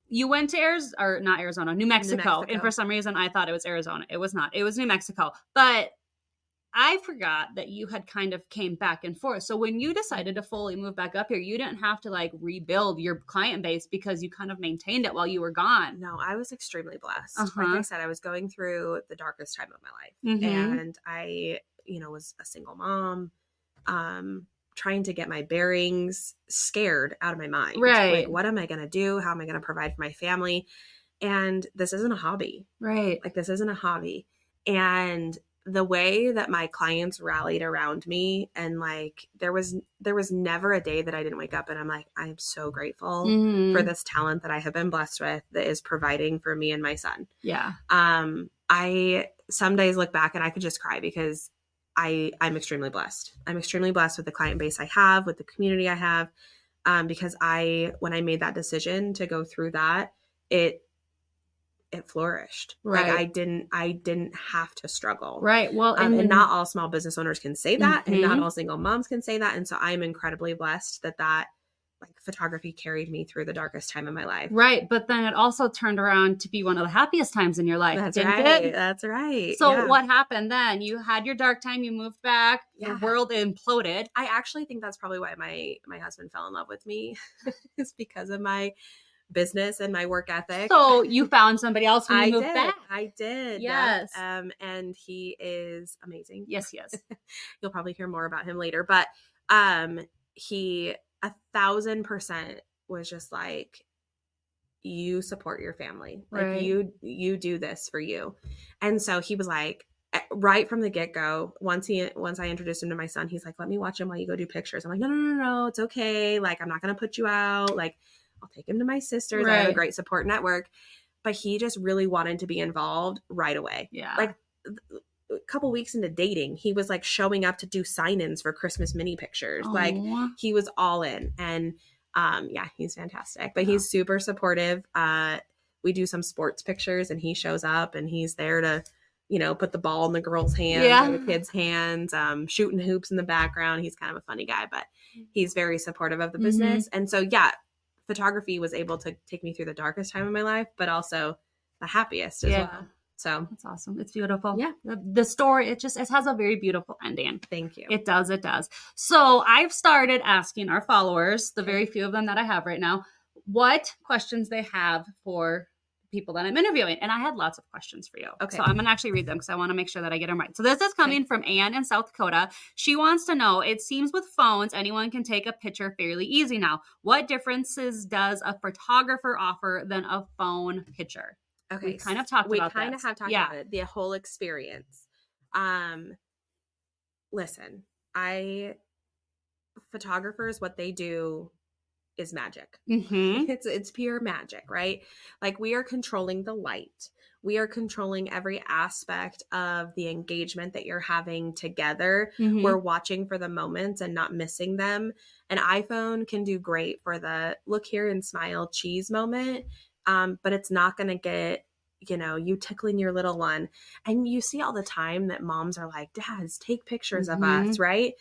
you went to New Mexico. And for some reason I thought it was Arizona. It was not. It was New Mexico. But I forgot that you had kind of came back and forth. So when you decided to fully move back up here, you didn't have to like rebuild your client base because you kind of maintained it while you were gone. No, I was extremely blessed. Like I said, I was going through the darkest time of my life. And I, you know, was a single mom, trying to get my bearings, scared out of my mind. Right. Like, what am I going to do? How am I going to provide for my family? And this isn't a hobby. Right. Like, this isn't a hobby. And the way that my clients rallied around me, and like, there was never a day that I didn't wake up and I'm like, I am so grateful for this talent that I have been blessed with that is providing for me and my son. Yeah. I some days look back and I could just cry because I'm extremely blessed. I'm extremely blessed with the client base I have, with the community I have, because when I made that decision to go through that, it flourished. Right. Like I didn't have to struggle. Right. Well, and not all small business owners can say that, and not all single moms can say that. And so I'm incredibly blessed that like photography carried me through the darkest time of my life. Right. But then it also turned around to be one of the happiest times in your life. That's didn't right. it? That's right. So what happened then? You had your dark time, you moved back, your world imploded. I actually think that's probably why my husband fell in love with me is because of my business and my work ethic. So you found somebody else when you moved back. I did. Yes. And he is amazing. Yes. You'll probably hear more about him later, but he 1,000% was just like, you support your family. Like you do this for you. And so he was like, right from the get-go, once I introduced him to my son, he's like, let me watch him while you go do pictures. I'm like, no, it's okay. Like, I'm not going to put you out. Like, I'll take him to my sisters. I have a great support network. But he just really wanted to be involved right away. Yeah. Like a couple weeks into dating, he was like showing up to do sign-ins for Christmas mini pictures. Aww. Like he was all in. And he's fantastic. But he's super supportive. We do some sports pictures and he shows up and he's there to, you know, put the ball in the girls' hands or the kids' hands, shooting hoops in the background. He's kind of a funny guy, but he's very supportive of the business. And so, photography was able to take me through the darkest time of my life, but also the happiest as well. So that's awesome. It's beautiful. Yeah. The story, it has a very beautiful ending. Thank you. It does. So I've started asking our followers, the very few of them that I have right now, what questions they have for people that I'm interviewing. And I had lots of questions for you. Okay. So I'm going to actually read them because I want to make sure that I get them right. So this is coming from Ann in South Dakota. She wants to know, it seems with phones, anyone can take a picture fairly easy now. What differences does a photographer offer than a phone picture? Okay. We kind of talked about that. We kind of have talked about it, the whole experience. Listen, photographers, what they do is magic. Mm-hmm. It's pure magic, right? Like we are controlling the light. We are controlling every aspect of the engagement that you're having together. Mm-hmm. We're watching for the moments and not missing them. An iPhone can do great for the look here and smile cheese moment, but it's not going to get, you tickling your little one. And you see all the time that moms are like, dads, take pictures of us, right?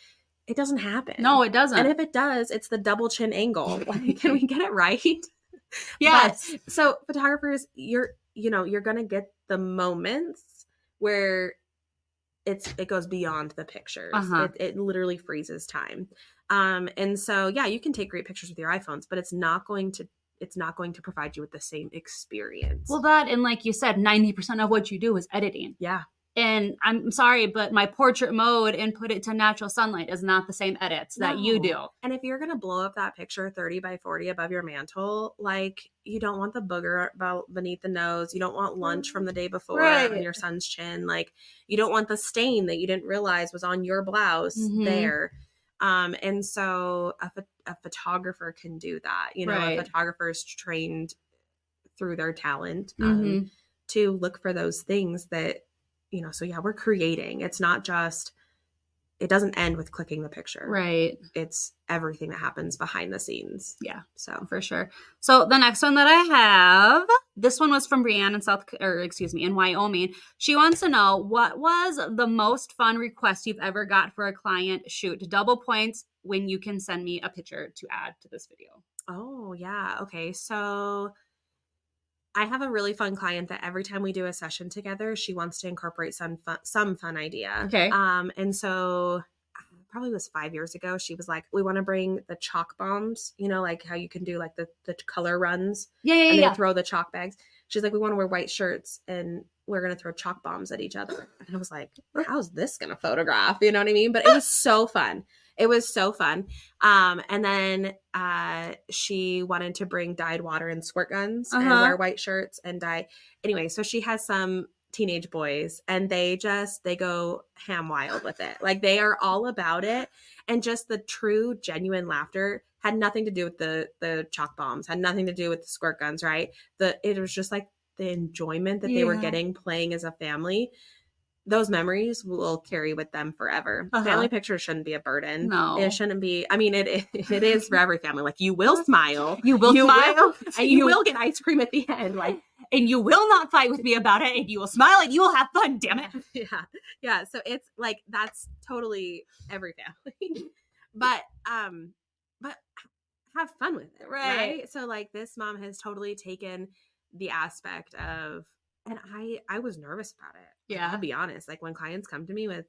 It doesn't happen. No, it doesn't. And if it does, it's the double chin angle. Like, can we get it right? Yes. But, so photographers, you're going to get the moments where it goes beyond the pictures. Uh-huh. It literally freezes time. And so, yeah, you can take great pictures with your iPhones, but it's not going to provide you with the same experience. Well, that, and like you said, 90% of what you do is editing. Yeah. And I'm sorry, but my portrait mode and put it to natural sunlight is not the same edits that you do. And if you're going to blow up that picture 30 by 40 above your mantle, like you don't want the booger beneath the nose. You don't want lunch from the day before on your son's chin. Like you don't want the stain that you didn't realize was on your blouse there. And so a photographer can do that. A photographer is trained through their talent to look for those things that, so yeah, we're creating. It's not just, it doesn't end with clicking the picture. Right. It's everything that happens behind the scenes. Yeah. So for sure. So the next one that I have, this one was from Brianne in Wyoming. She wants to know, what was the most fun request you've ever got for a client shoot? Double points when you can send me a picture to add to this video. Oh yeah. Okay. So I have a really fun client that every time we do a session together, she wants to incorporate some fun idea. Okay. And so probably was 5 years ago. She was like, we want to bring the chalk bombs, like how you can do like the color runs. Yeah. And they throw the chalk bags. She's like, we want to wear white shirts and we're going to throw chalk bombs at each other. And I was like, how's this going to photograph? You know what I mean? But it was so fun. It was so fun. And then she wanted to bring dyed water and squirt guns and wear white shirts and dye. Anyway, so she has some teenage boys and they go ham wild with it. Like they are all about it. And just the true, genuine laughter had nothing to do with the chalk bombs, had nothing to do with the squirt guns, right? It was just like the enjoyment that they were getting playing as a family. Those memories will carry with them forever. Family pictures shouldn't be a burden. No. It shouldn't be. I mean, it is for every family. Like you will smile. You will smile. And you will get ice cream at the end. Like, and you will not fight with me about it. And you will smile and you will have fun. Damn it. Yeah. Yeah. So it's like, that's totally every family. But have fun with it. Right. So like this mom has totally taken the aspect of, and I was nervous about it. Yeah. I'll be honest. Like when clients come to me with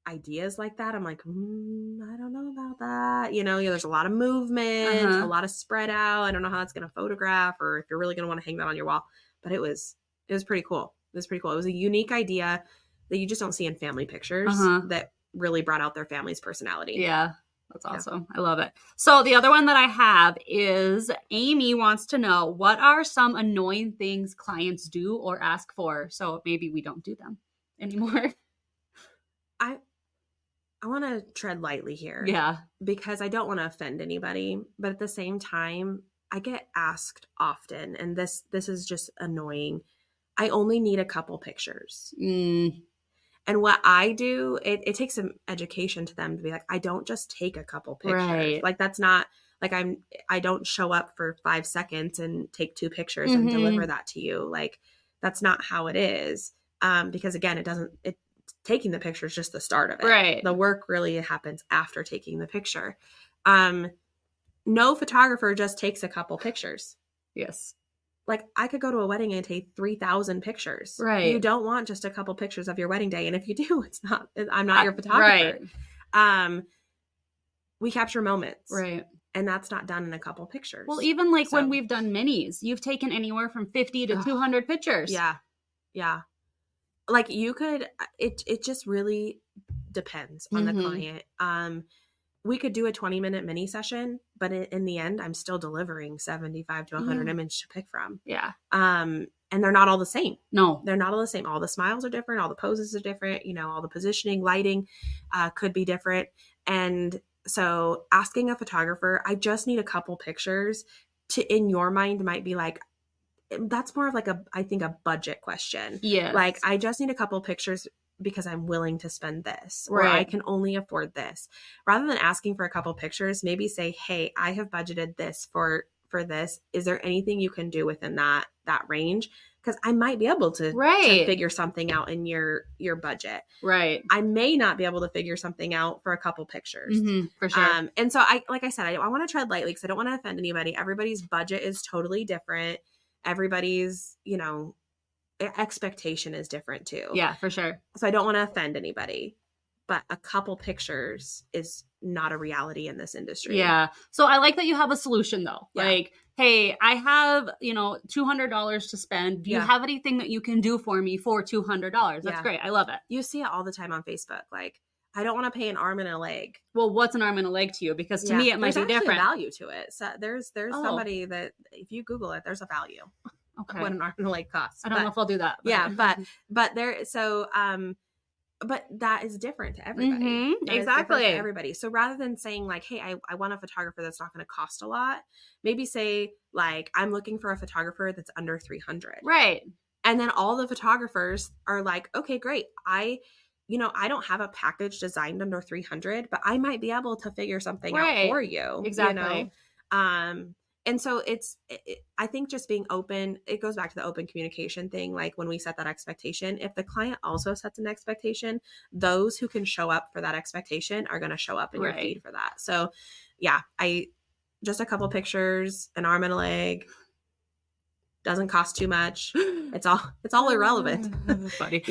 ideas like that, I'm like, I don't know about that. There's a lot of movement, a lot of spread out. I don't know how that's going to photograph or if you're really going to want to hang that on your wall. But it was pretty cool. It was pretty cool. It was a unique idea that you just don't see in family pictures that really brought out their family's personality. Yeah. That's awesome. Yeah. I love it. So the other one that I have is Amy wants to know, what are some annoying things clients do or ask for? So maybe we don't do them anymore. I want to tread lightly here. Yeah. Because I don't want to offend anybody. But at the same time, I get asked often, and this is just annoying. I only need a couple pictures. And what I do, it takes some education to them to be like, I don't just take a couple pictures. Right. Like that's not like I don't show up for 5 seconds and take 2 pictures and deliver that to you. Like that's not how it is. Because again, taking the picture is just the start of it. Right. The work really happens after taking the picture. No photographer just takes a couple pictures. Yes. Like I could go to a wedding and take 3,000 pictures. Right. You don't want just a couple pictures of your wedding day. And if you do, I'm not your photographer. Right. We capture moments. Right. And that's not done in a couple pictures. Well, even like when we've done minis, you've taken anywhere from 50 to 200 pictures. Yeah. Yeah. Like you could, it just really depends on the client. We could do a 20-minute mini session, but in the end, I'm still delivering 75 to 100 images to pick from. Yeah. And they're not all the same. No. They're not all the same. All the smiles are different. All the poses are different. All the positioning, lighting could be different. And So asking a photographer, I just need a couple pictures in your mind might be like, that's more of like I think a budget question. Yes. Like, I just need a couple pictures because I'm willing to spend this, or I can only afford this. Rather than asking for a couple pictures, maybe say, hey, I have budgeted this for this. Is there anything you can do within that range? Because I might be able to figure something out in your budget. Right. I may not be able to figure something out for a couple pictures. For sure. And so like I said, I want to tread lightly because I don't want to offend anybody. Everybody's budget is totally different. Everybody's, expectation is different too. Yeah, for sure. So I don't want to offend anybody, but a couple pictures is not a reality in this industry. Yeah. So I like that you have a solution though. Yeah. Like, hey, I have, $200 to spend. Do you have anything that you can do for me for $200? That's great. I love it. You see it all the time on Facebook. Like, I don't want to pay an arm and a leg. Well, what's an arm and a leg to you? Because to me, it might be different. There's value to it. So there's somebody that if you Google it, there's a value. Okay. What an arm and a leg costs. I don't know if I'll do that. But there. So but that is different to everybody. Exactly. To everybody. So rather than saying like, hey, I want a photographer that's not going to cost a lot, maybe say like, I'm looking for a photographer that's under $300. Right. And then all the photographers are like, okay, great. I don't have a package designed under $300, but I might be able to figure something out for you. Exactly. And so I think just being open, it goes back to the open communication thing. Like when we set that expectation, if the client also sets an expectation, those who can show up for that expectation are going to show up in your feed for that. So yeah, just a couple pictures, an arm and a leg. Doesn't cost too much. It's all irrelevant. Funny.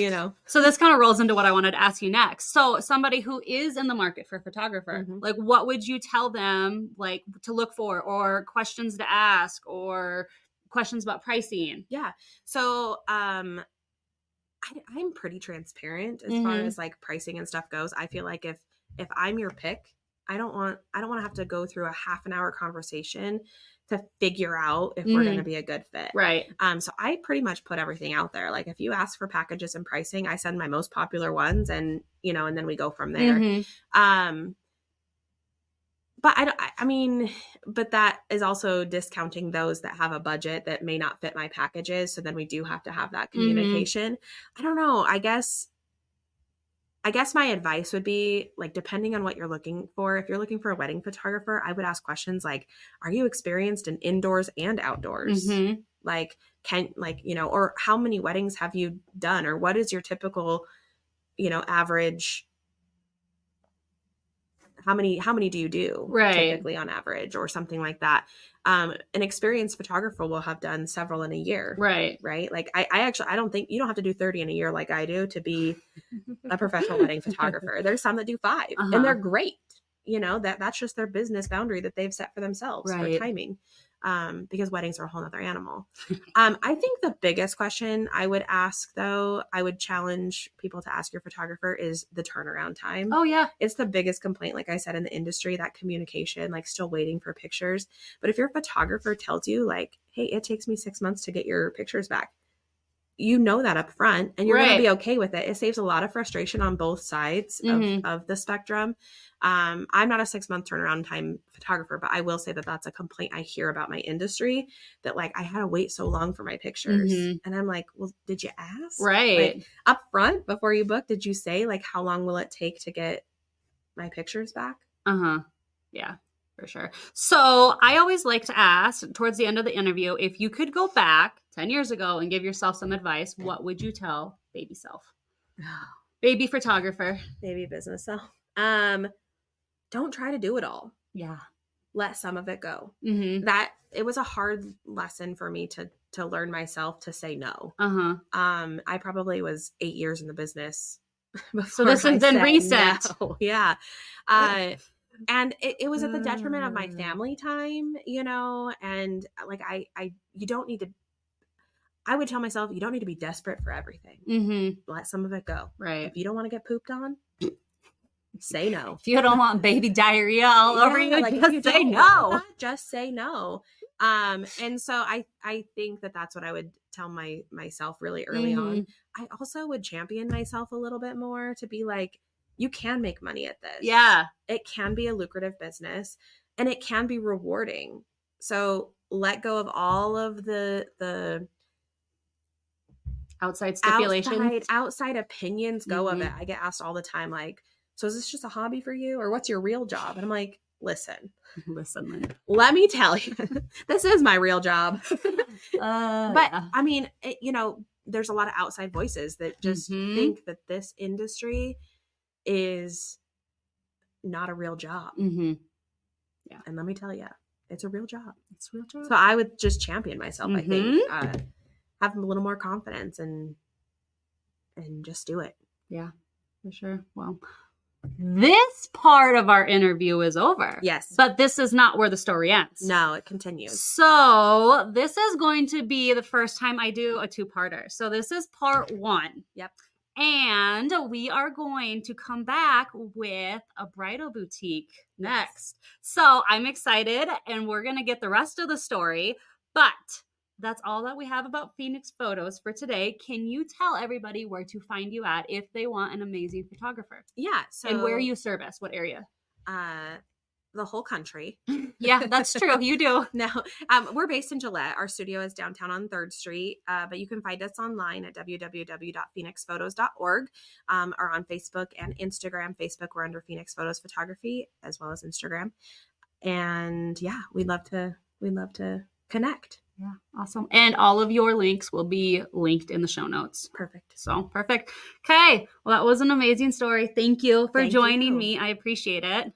So this kind of rolls into what I wanted to ask you next. So somebody who is in the market for a photographer, like what would you tell them like to look for, or questions to ask, or questions about pricing? Yeah. So I'm pretty transparent as far as like pricing and stuff goes. I feel like if I'm your pick, I don't want to have to go through a half an hour conversation to figure out if we're going to be a good fit. Right. So I pretty much put everything out there. Like if you ask for packages and pricing, I send my most popular ones and then we go from there. But but that is also discounting those that have a budget that may not fit my packages. So then we do have to have that communication. I don't know. I guess my advice would be like, depending on what you're looking for, if you're looking for a wedding photographer, I would ask questions like, are you experienced in indoors and outdoors? Like, or how many weddings have you done? Or what is your typical, average? How many do you do typically on average, or something like that? An experienced photographer will have done several in a year. Right. Like I don't think you don't have to do 30 in a year like I do to be a professional wedding photographer. There's some that do 5 and they're great. That's just their business boundary that they've set for themselves for timing. Because weddings are a whole other animal. I think the biggest question I would ask, though, I would challenge people to ask your photographer is the turnaround time. Oh, yeah. It's the biggest complaint, like I said, in the industry, that communication, like still waiting for pictures. But if your photographer tells you like, hey, it takes me 6 months to get your pictures back, that up front and you're going to be okay with it. It saves a lot of frustration on both sides of the spectrum. I'm not a 6-month turnaround time photographer, but I will say that that's a complaint I hear about my industry, that like I had to wait so long for my pictures. And I'm like, well, did you ask? Right. Like, up front before you book, did you say like, how long will it take to get my pictures back? Yeah. For sure. So I always like to ask towards the end of the interview, if you could go back 10 years ago and give yourself some advice, what would you tell baby self? Baby photographer. Baby business self. Don't try to do it all. Yeah. Let some of it go. That it was a hard lesson for me to learn myself to say no. I probably was 8 years in the business. So this has been recent. No. Yeah. And it was at the detriment of my family time, and like, you don't need to, I would tell myself, you don't need to be desperate for everything. Let some of it go. Right. If you don't want to get pooped on, say no. If you don't want baby diarrhea all over you, like, just say no. Just say no. And so I think that's what I would tell myself really early on. I also would champion myself a little bit more to be like, you can make money at this. Yeah. It can be a lucrative business and it can be rewarding. So let go of all of the Outside stipulations. outside opinions. Go of it. I get asked all the time, like, so is this just a hobby for you, or what's your real job? And I'm like, listen, let me tell you, this is my real job. But I mean, there's a lot of outside voices that just think that this industry is not a real job. Yeah. And let me tell you, it's a real job. It's a real job. So I would just champion myself, I think. Have a little more confidence and just do it. Yeah, for sure. Well, this part of our interview is over. Yes. But this is not where the story ends. No, it continues. So this is going to be the first time I do a two-parter. So this is part 1. Yep. And we are going to come back with a bridal boutique next. So I'm excited, and we're going to get the rest of the story. But that's all that we have about Phoenix Photos for today. Can you tell everybody where to find you at if they want an amazing photographer? Yeah. So, and where you service, what area? The whole country. Yeah, that's true. You do. No, we're based in Gillette. Our studio is downtown on 3rd Street, but you can find us online at www.phoenixphotos.org or on Facebook and Instagram. Facebook, we're under Phoenix Photos Photography, as well as Instagram. And yeah, we'd love to connect. Yeah, awesome. And all of your links will be linked in the show notes. Perfect. So perfect. Okay. Well, that was an amazing story. Thank you for joining me. I appreciate it.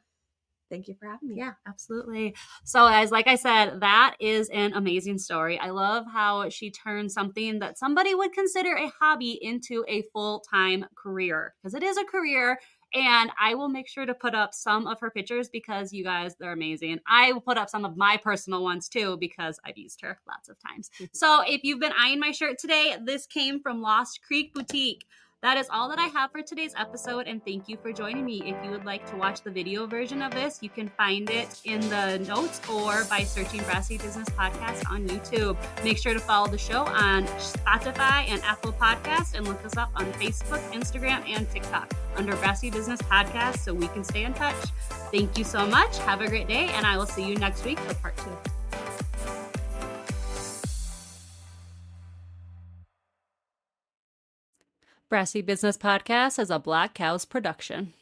Thank you for having me. Yeah, absolutely. So guys, like I said, that is an amazing story. I love how she turned something that somebody would consider a hobby into a full-time career, because it is a career. And I will make sure to put up some of her pictures because you guys, they're amazing. I will put up some of my personal ones too because I've used her lots of times. So if you've been eyeing my shirt today, this came from Lost Creek Boutique. That is all that I have for today's episode, and thank you for joining me. If you would like to watch the video version of this, you can find it in the notes or by searching Brassy Business Podcast on YouTube. Make sure to follow the show on Spotify and Apple Podcasts, and look us up on Facebook, Instagram, and TikTok under Brassy Business Podcast so we can stay in touch. Thank you so much. Have a great day, and I will see you next week for part 2. Brassy Business Podcast is a Black Cows production.